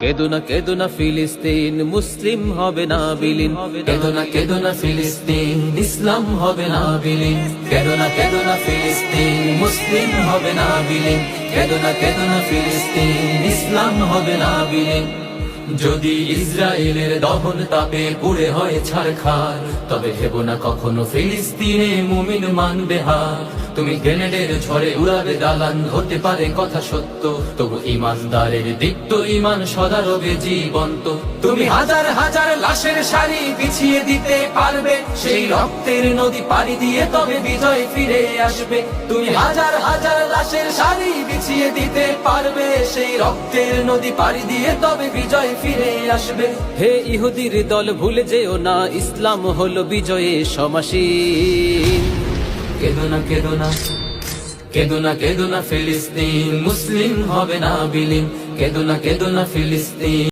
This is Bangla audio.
কেদো না ফিলিস্তিন, মুসলিম হবে না বিলীন। কেদো না ফিলিস্তিন, ইসলাম হবে না বিলীন। কেদো না ফিলিস্তিন, মুসলিম হবে না বিলীন। কেদো না ফিলিস্তিন, ইসলাম হবে না বিলীন। যদি ইসরায়েলের দহন তাপে পুড়ে হয় ছারখার, তবে ভেবো না কখনো ফিলিস্তিনে মুমিন মানবে হার। তুমি গ্রেনেডের ঝড়ে উড়াবে দালান, হতে পারে কথা সত্য, তবু ইমানদারের দীপ্ত ইমান সদা রবে জীবন্ত। তুমি হাজার হাজার লাশের সারি বিছিয়ে দিতে পারবে, সেই রক্তের নদী পাড়ি দিয়ে তবে বিজয় ফিরে আসবে। তুমি হাজার হাজার লাশের সারি বিছিয়ে দিতে পারবে, সেই রক্তের নদী পাড়ি দিয়ে তবে বিজয় ফিরে আসবে। হে ইহুদির দল, ভুলে যেও না, ইসলাম হলো বিজয়ে সমাসীন। কেদো না ফিলিস্তিন, মুসলিম হবে না বিলীন। কেদো না ফিলিস্তিন।